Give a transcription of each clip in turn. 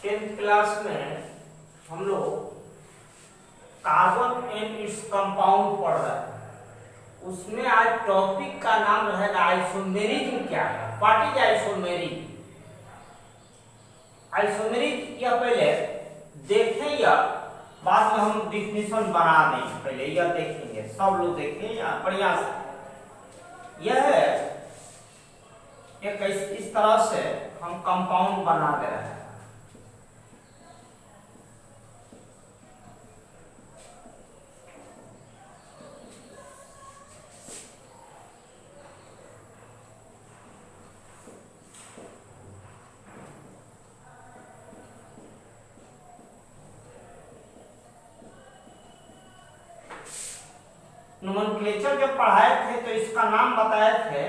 10th class में हम लोग कार्बन एंड इट्स कंपाउंड पढ़ रहे हैं। उसमें आज टॉपिक का नाम रहेगा आइसोमेरिज्म क्या है। What is isomerism? आइसोमेरिज्म यह पहले देखें या बाद में हम डिफिनेशन बना दें। पहले यह देखेंगे, सब लोग देखें या बढ़िया से। यह है एक इस तरह से हम कंपाउंड बना दे रहे हैं। नोमेनक्लेचर जब पढ़ाए थे तो इसका नाम बताए थे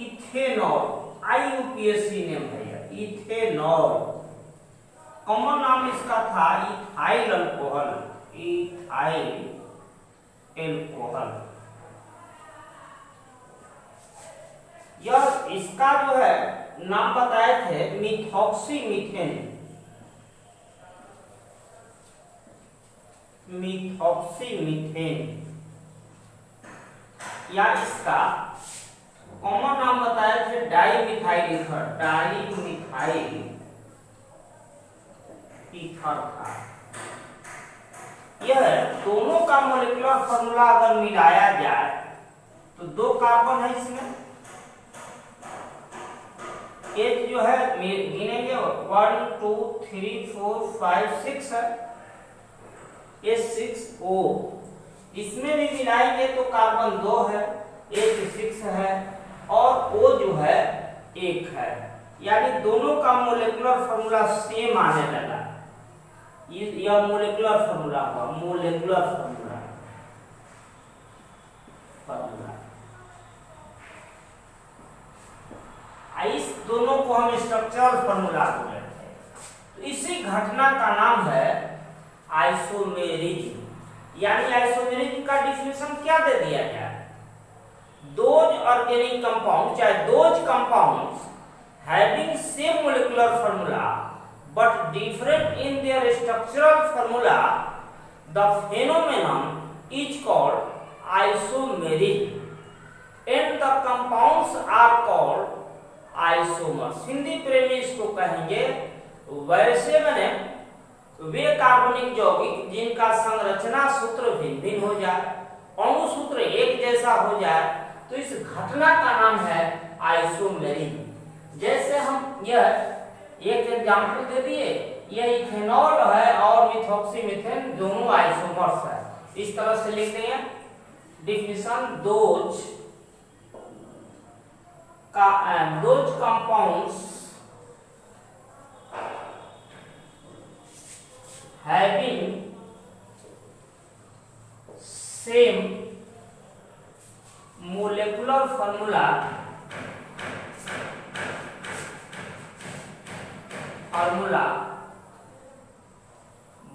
इथेनॉल। IUPAC नेम है यह, इथेनॉल। कॉमन नाम इसका था इथाइल अल्कोहल। Ethyl alcohol. यह इसका जो है नाम बताए थे मिथॉक्सीमीथेन। मिथॉक्सीमीथेन या इसका कॉमन नाम बताए थे डाईमिथाइल ईथर। डाईमिथाइल ईथर था। यह दोनों का मॉलिक्यूलर फार्मूला अगर मिलाया जाए तो 2 कार्बन है इसमें। एक जो है गिनेंगे 1 2 3 4 5 6 है। H6O इसमें भी मिलाएंगे तो कार्बन 2 है, H6 है और O जो है 1 है। यानी दोनों का मोलेकुलर फार्मूला सेम आने लगा। यह मोलेकुलर फार्मूला हुआ, मोलेकुलर फार्मूला। इस दोनों को हम स्ट्रक्चरल फार्मूला बोलते हैं। तो इसी घटना का नाम है आइसोमेरिज्म। यानी आइसोमेरिज्म का डिफिनेशन क्या दे दिया गया? दोज ऑर्गेनिक कंपाउंड, चाहे those compounds having same molecular formula but different in their structural formula, the phenomenon is called isomerism and the compounds are called isomers. Hindi प्रेमी इसको कहेंगे वैसे बने वे कार्बनिक यौगिक जिनका संरचना सूत्र भिन्न भिन्न हो जाए, अणु सूत्र एक जैसा हो जाए, तो इस घटना का नाम है आइसोमेरिज्म। जैसे हम यह एक एग्जांपल दे दिए, यह इथेनॉल है और मिथॉक्सीमीथेन दोनों आइसोमर्स है। इस तरह से लिखते हैं definition. Those compounds having same molecular formula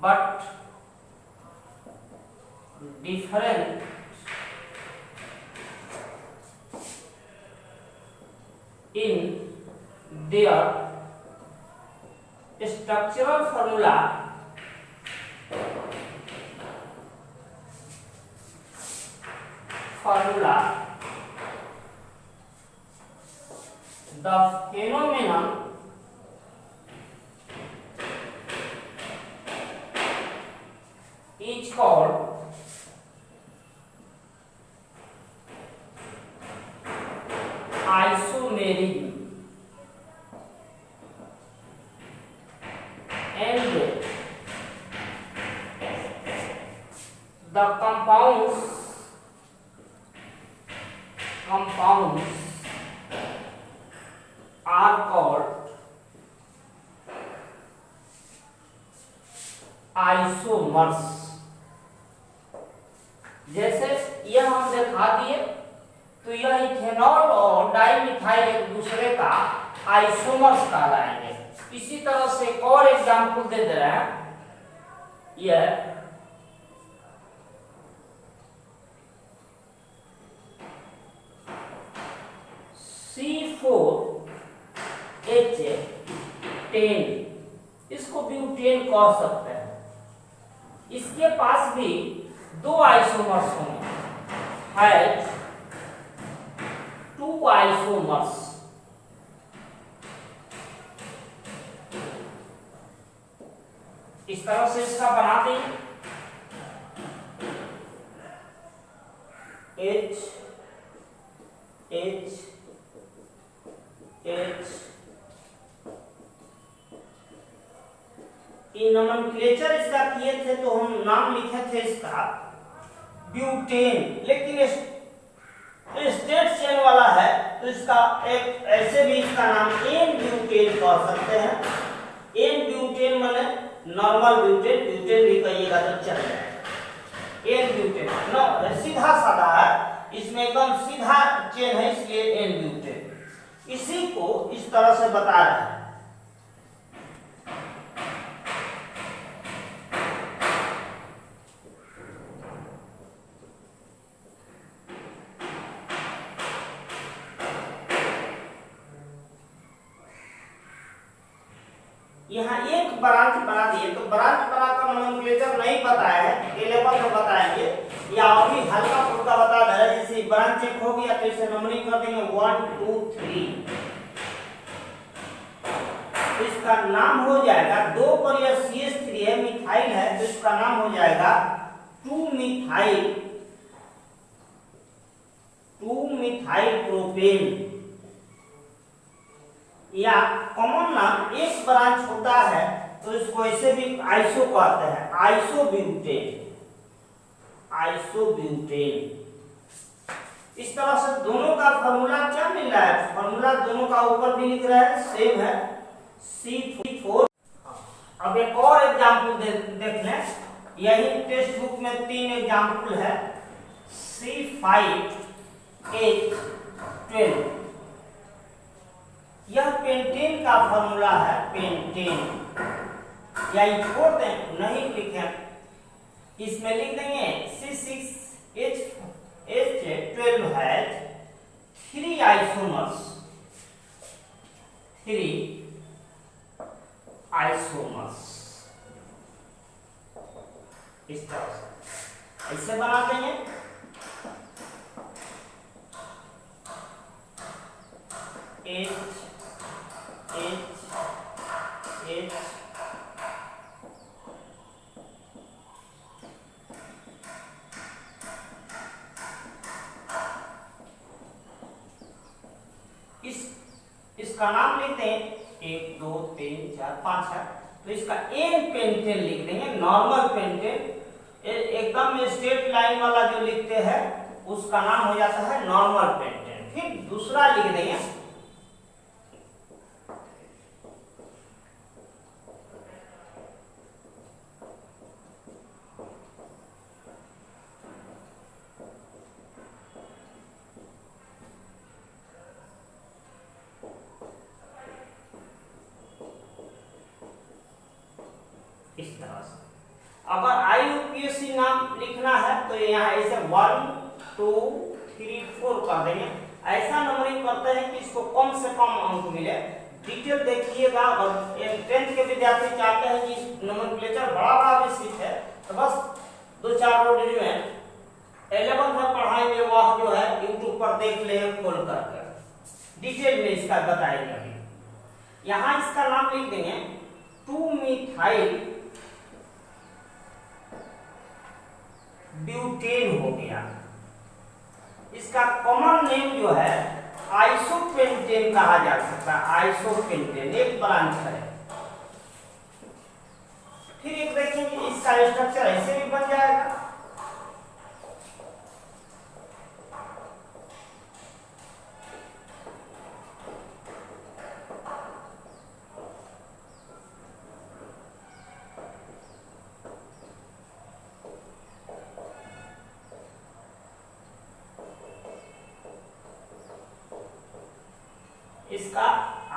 but different in their structural formula, the phenomenon is called isomerism and the compounds are called isomers। जैसे यह हम दिखा दिए तो यह इथेनॉल और डाईमिथाइल एक दूसरे का आइसोमर्स कहलाएंगे। इसी तरह से एक और एग्जांपल दे रहे हैं। यह C4H10 इसको ब्यूटेन कह सकते हैं। इसके पास भी दो आइसोमर्स होंगे, हैज टू आइसोमर्स। इस तरह से इसका बना देंगे H H H। ये नोमेनक्लेचर इसका किए थे तो हम नाम लिखे थे इसका ब्यूटेन, लेकिन स्टेट चेन वाला है तो इसका एक ऐसे भी इसका नाम एन ब्यूटेन कह सकते हैं। एन ब्यूटेन माने नॉर्मल ब्यूटेन, ब्यूटेन भी कहिएगा तो चल जाएगा। एन ब्यूटेन न सीधा साधा है, इसमें एकदम सीधा चेन है, इसलिए एन ब्यूटेन। इसी को इस तरह से बता रहा है। यहाँ एक ब्रांच बना दिए, तो ब्रांच बनाकर नोमेनक्लेचर नहीं बताया है, ए लेवल में बताएंगे या अभी हल्का फुल्का बता दे रहा है। जैसे ब्रांच चेक हो गया तो इसे नंबरिंग कर देंगे 1 2 3। तो इसका नाम हो जाएगा, 2 पर यह CH3 है, मिथाइल है, तो इसका नाम हो जाएगा 2 मिथाइल प्रोपेन। या कॉमन नाम एक ब्रांच होता है तो इसको ऐसे भी आइसो कहते हैं, आइसोब्यूटेन, आइसोब्यूटेन। इस तरह से दोनों का फार्मूला क्या मिल रहा है, फार्मूला दोनों का ऊपर भी लिख रहा है, सेम है C4। अब एक और एग्जांपल देख लें, यही टेक्स्ट बुक में 3 एग्जांपल है। C5H12 यह पेंटेन का फार्मूला है, पेंटेन। या छोड़ दें, नहीं लिखे, इसमें लिख देंगे C6H12 हैज 3 आइसोमर्स, 3 आइसोमर्स। इस तरह से ऐसे बना देंगे। H इसका नाम लिखते हैं 1 2 3 4 5 है, तो इसका एन पेंटेन लिख देंगे, नॉर्मल पेंटेन। एकदम स्ट्रेट लाइन वाला जो लिखते हैं उसका नाम हो जाता है नॉर्मल पेंटेन। फिर दूसरा लिख देंगे इस तरह से। अगर IUPAC नाम लिखना है तो यहाँ ऐसे 1 2 3 4 कर देंगे। ऐसा नंबरिंग करते हैं कि इसको कम से कम अंक मिले। डिटेल देखिएगा, अगर 10th के विद्यार्थी चाहते हैं कि नोमेनक्लेचर बड़ा विस्तृत है तो बस 2-4 वीडियो में 11th में पढ़ाएंगे, वह जो है YouTube पर देख ले खोल करके, डिटेल में इसका बताएंगे। अभी यहाँ इसका नाम लिख देंगे 2 मिथाइल ब्यूटेन हो गया। इसका कॉमन नेम जो है आइसोपेंटेन कहा जा सकता है, आइसोपेंटेन एक ब्रांच है। फिर एक देखेंगे इसका स्ट्रक्चर ऐसे भी बन जाएगा। इसका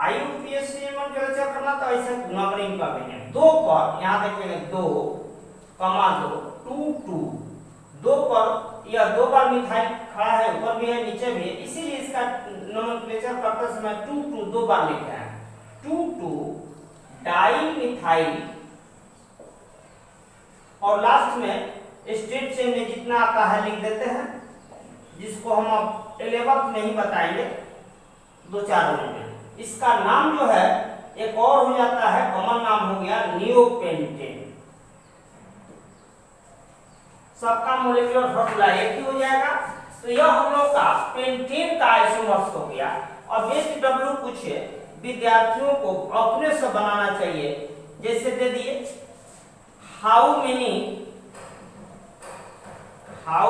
IUPAC नोमेनक्लेचर करना तो ऐसे नंबरिंग कर देंगे। 2 पर यहाँ देखेंगे 2 कमा 2 2 2 2 पर यह 2 बार मिथाइल खड़ा है, ऊपर भी है नीचे भी है, इसीलिए इसका नोमेनक्लेचर करते समय 2 2 2 बार लिखा है। 2 2 डाई मिथाइल, और लास्ट में स्ट्रेट चेन में जितना आता है लिख देते हैं, जिसको हम अब 11th में ही बताएंगे 2-4 मिनट में। इसका नाम जो है एक और हो जाता है, कॉमन नाम हो गया नियोपेंटेन। सबका मोलिकुलर फॉर्मूला एक ही हो जाएगा। तो यह हम लोग का पेंटेन का आइसोमर्स हो गया। अब बेस्ट डब्ल्यू कुछ विद्यार्थियों को अपने से बनाना चाहिए, जैसे दे दिए how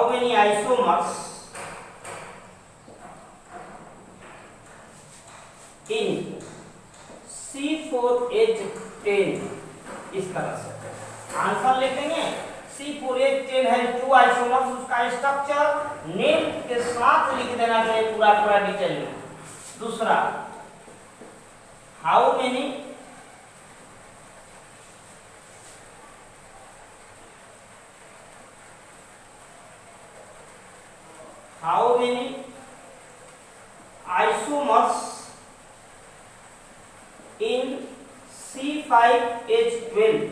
many isomers in C4H10, इस तरह से आंसर लिख देंगे। C4H10 है 2 आइसोमर्स, उसका स्ट्रक्चर नेम के साथ लिख देना चाहिए पूरा डिटेल में। दूसरा, how many isomers in C5H12,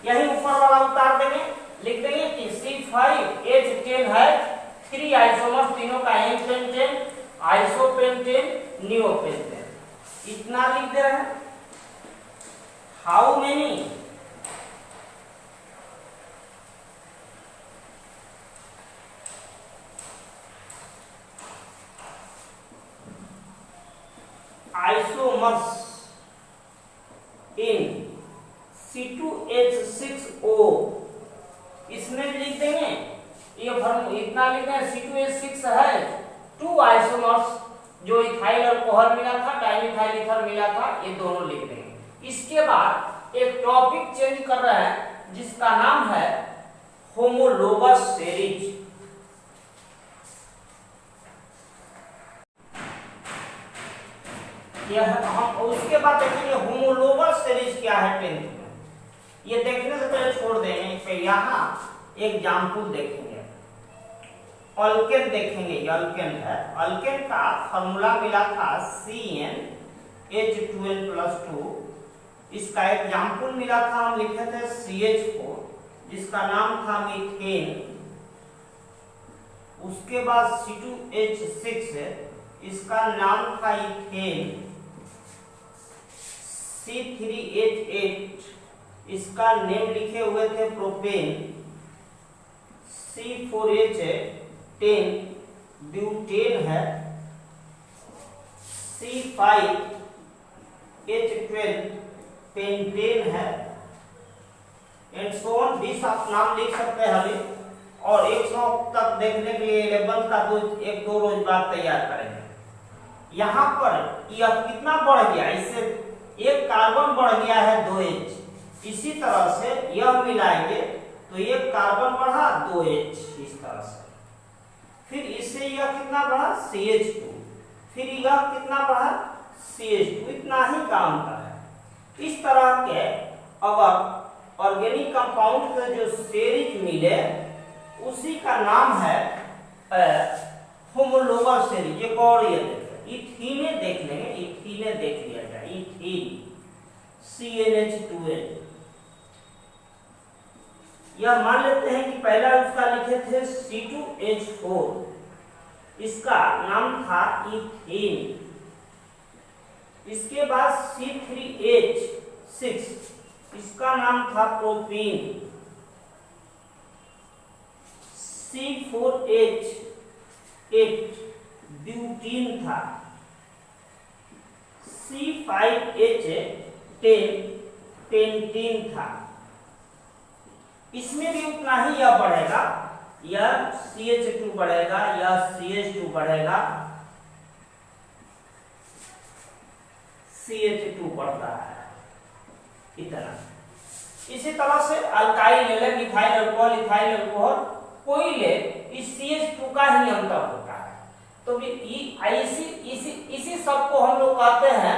यही ऊपर वाला उतार देंगे, लिख देंगे कि C5H10 है 3 आइसोमर्स, तीनों का एंपेंटेन, आइसोपेंटेन, नियोपेंटेन, इतना लिख दे रहे हैं। How many isomers in C2H6O, इसमें भी लिख देंगे, ये फॉर्मूला इतना लिख देंगे। C2H6 है 2 आइसोमर्स, जो इथाइल अल्कोहल मिला था, डाइमिथाइल ईथर मिला था, ये दोनों लिख देंगे। इसके बाद एक टॉपिक चेंज कर रहे हैं, जिसका नाम है होमोलोगस सीरीज। यह हम उसके बाद देखेंगे होमोलोगस सीरीज क्या है 10th में। ये देखने से पहले छोड़ देंगे, फिर यहाँ एग्जाम्पल देखेंगे। अल्केन देखेंगे, अल्केन है, अल्केन का फॉर्मूला मिला था CnH2n+2, इसका एग्जाम्पल मिला था, हम लिखे थे CH4, जिसका नाम था मीथेन। उसके बाद C2H6 है, इसका नाम था इथेन। C3H8, इसका नेम लिखे हुए थे प्रोपेन। C4H10 ब्यूटेन है। C5H12 पेंटेन है, एंड सो ऑन। 20 आप नाम लिख सकते हैं अभी, और 100 तक देखने के लिए 11 का 1-2 रोज बाद तैयार करेंगे। यहाँ पर यह कितना बढ़ गया, इससे एक कार्बन बढ़ गया है 2H, इसी तरह से यह मिलाएंगे तो एक कार्बन बढ़ा 2H, इस तरह से। फिर इससे यह कितना बढ़ा CH2, फिर यह कितना बढ़ा CH2, इतना ही काम का है। इस तरह के अगर ऑर्गेनिक कंपाउंड के जो सीरीज मिले, उसी का नाम है होमोलोगस सीरीज। एक और ये इथीने देख लेंगे, इथीने देख लिया जाए, इथीन CnH2n। यह मान लेते हैं कि पहला उसका लिखे थे C2H4, इसका नाम था इथीन। इसके बाद C3H6, इसका नाम था प्रोपीन। C4H8 ब्यूटीन था। C5H10 पेंटीन था। इसमें भी उतना ही यह बढ़ेगा, यह CH2 बढ़ेगा, यह CH2 बढ़ेगा, CH2 बढ़ता है, इतना। इसी तरह से अल्काइल ले लें, मिथाइल अल्कोहल, इथाइल अल्कोहल, कोई ले, इस CH2 का ही अंतर होता है। तो इसी सब को हम लोग कहते हैं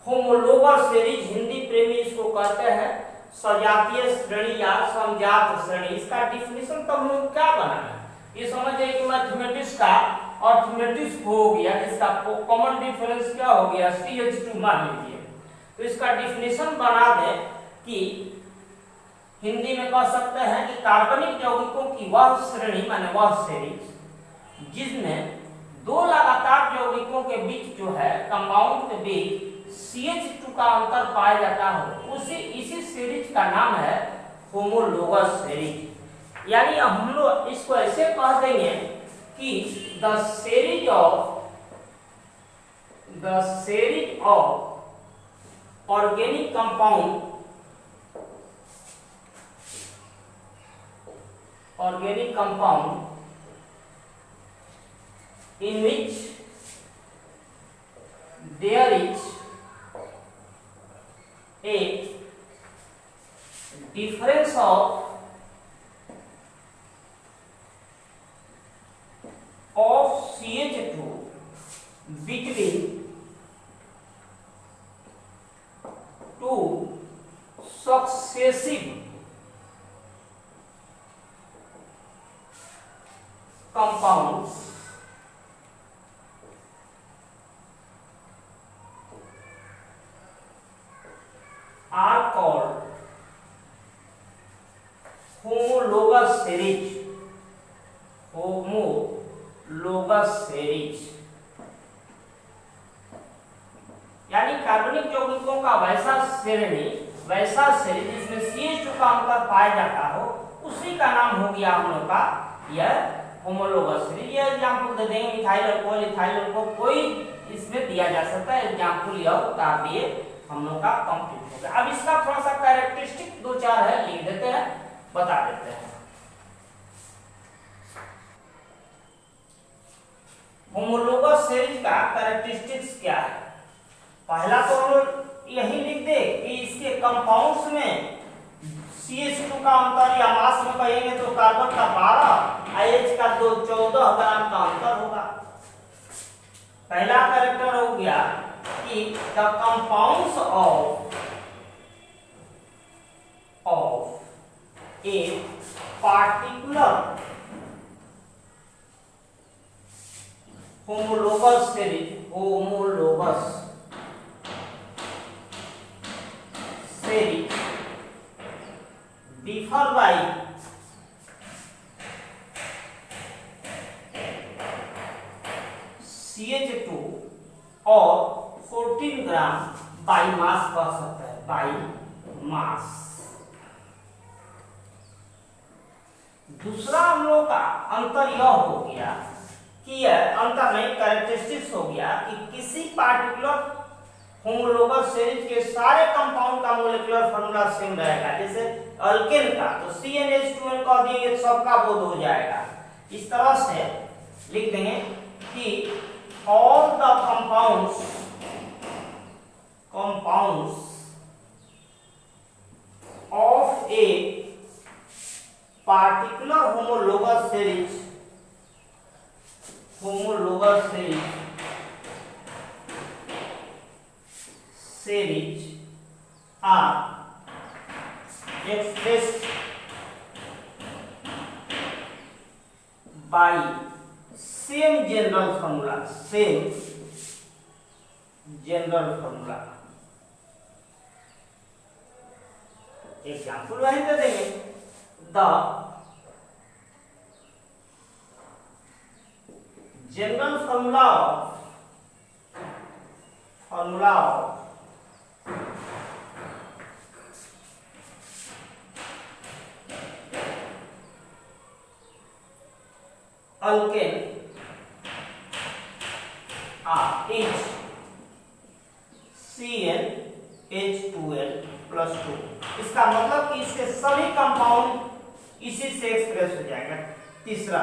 होमोलोगस सीरीज। हिंदी प्रेमी इसको कहते हैं सजातीय श्रेणी या समजात श्रेणी। इसका डिफिनेशन तो हम लोग क्या बनाना, ये समझ जाइए कि मैथमेटिक्स का अर्थमेटिक्स हो गया, जिसका कॉमन डिफरेंस क्या हो गया CH2 मान लीजिए, तो इसका डिफिनेशन बना दें कि हिंदी में कह सकते हैं कि कार्बनिक यौगिकों की वह श्रेणी माने वह सीरीज जिसमें दो लगातार यौगिकों के बीच जो है कंपाउंड के बीच CH2 का अंतर पाया जाता हो इसी सीरीज का नाम है होमोलोगस सीरीज। यानी हम लोग इसको ऐसे कह देंगे कि the series of organic compound in which there is a difference of CH2 between two successive compounds are called homologous series। यानी कार्बनिक यौगिकों का वैसा सीरीज जिसमें CH2 का अंतर पाया जाता हो उसी का नाम हो गया हम लोग का यह होमोलोगस सीरीज। ये एग्जांपल दे देंगे मिथाइल अल्कोहल कोई इसमें दिया जा सकता है। एग्जांपल यह बता दिए हम लोग का कंप्लीट हो गया। अब इसका थोड़ा सा कैरेक्टरिस्टिक दो चार है लिख देते हैं बता देते हैं। होमोलोगस सीरीज का कैरेक्टरिस्टिक्स क्या है? पहला तो हम लोग यही लिख दे कि इसके कंपाउंड्स में CH2 का अंतर या मास में कहेंगे तो कार्बन का 12 OH का 14 ग्राम का अंतर होगा। पहला कैरेक्टर हो गया कि the compounds of a particular homologous series differ by CH2 और 14 ग्राम बाई मास कह सकते हैं, बाई मास। दूसरा हम लोग का अंतर यह हो गया कि यह अंतर नहीं कैरेक्टरिस्टिक्स हो गया कि किसी पार्टिकुलर होमोलोगस सीरीज के सारे कंपाउंड का मोलेकुलर फार्मूला सेम रहेगा। जैसे अल्केन का तो CnH2n कह दिए सबका बोध हो जाएगा। इस तरह से लिख देंगे कि all the compounds of a particular homologous series are expressed by same general formula। Example वहीं दे देंगे the general formula of alkane is CnH2n + 2। इसका मतलब कि इसके सभी कंपाउंड इसी से एक्सप्रेस हो जाएगा। तीसरा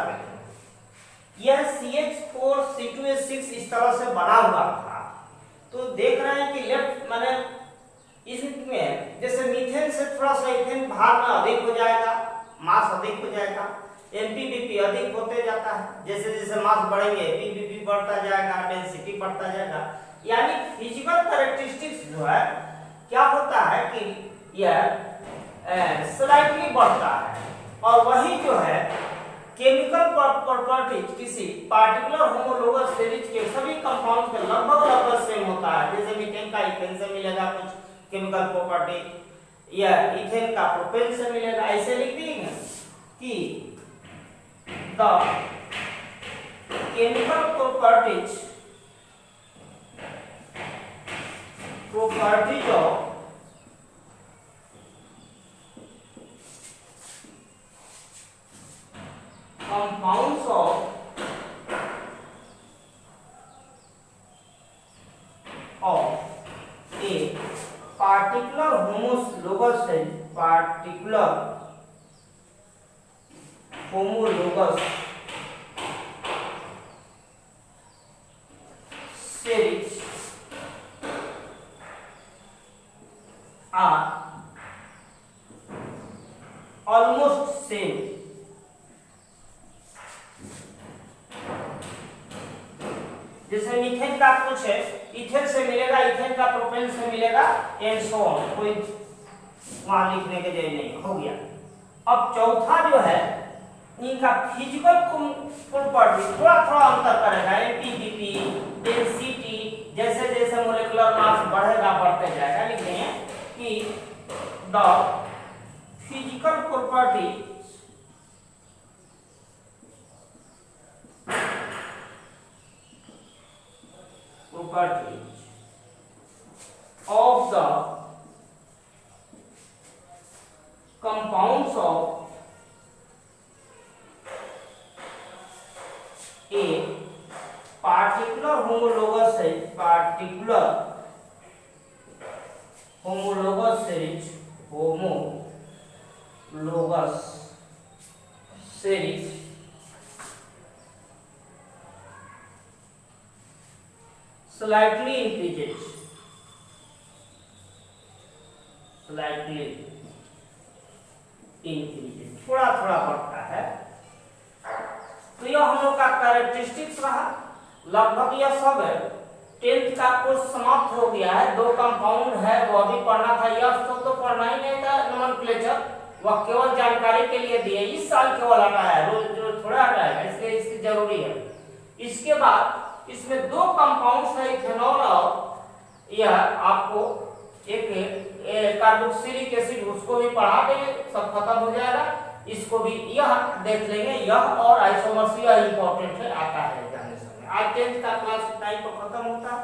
यह CH4C2H6 इस तरह से बना हुआ था तो देख रहे हैं कि लेफ्ट माने इसमें जैसे मीथेन से थोड़ा सा इथेन भार में अधिक हो जाएगा, मास अधिक हो जाएगा, एमपीबीपी अधिक होते जाता है। जैसे जैसे मास बढ़ेंगे पीबीपी बढ़ता जाएगा, डेंसिटी बढ़ता जाएगा। यानी फिजिकल कैरेक्टरिस्टिक्स जो है क्या होता है कि यह स्लाइटली बढ़ता है और वही जो है केमिकल प्रॉपर्टीज किसी पार्टिकुलर होमोलोगस सीरीज के सभी कंपाउंड के लगभग सेम होता है। जैसे मीथेन का इथेन से मिलेगा कुछ केमिकल प्रॉपर्टी, या इथेन का प्रोपेन से मिलेगा। ऐसे लिख देंगे कि the chemical properties of compounds of a particular homologous series are almost same। जैसे मीथेन का कुछ है, इथेन से मिलेगा, इथेन का प्रोपेन से मिलेगा, एंड सो ऑन, कोई वहां लिखने के जरूरत नहीं, हो गया। अब चौथा जो है इनका फिजिकल प्रॉपर्टी थोड़ा थोड़ा अंतर करेगा। एमपीडीपी, डेंसिटी, जैसे जैसे मोलेकुलर मास बढ़ेगा बढ़ते जाएगा। लिख देंगे कि the physical property of the compounds of a particular homologous series slightly increases, थोड़ा थोड़ा बढ़ता है। तो यह हम लोग का कैरेक्टरिस्टिक्स रहा। लगभग यह सब 10th का कोर्स समाप्त हो गया है। 2 कंपाउंड है वो अभी पढ़ना था। यह तो पढ़ना ही नहीं था, नोमेनक्लेचर वह केवल जानकारी के लिए दिए। इस साल केवल हटाया है, रोज थोड़ा हटाया है, इसलिए इसकी जरूरी है। इसके बाद इसमें 2 कंपाउंड्स है, इथेनॉल और यह आपको एक कार्बोक्सिलिक एसिड, उसको भी पढ़ा देंगे, सब खत्म हो जाएगा। इसको भी यह देख लेंगे। यह और आइसोमर्स यह इंपॉर्टेंट है, आता है एग्जामिनेशन में। आज 10th का क्लास टाइम पर खत्म होता है।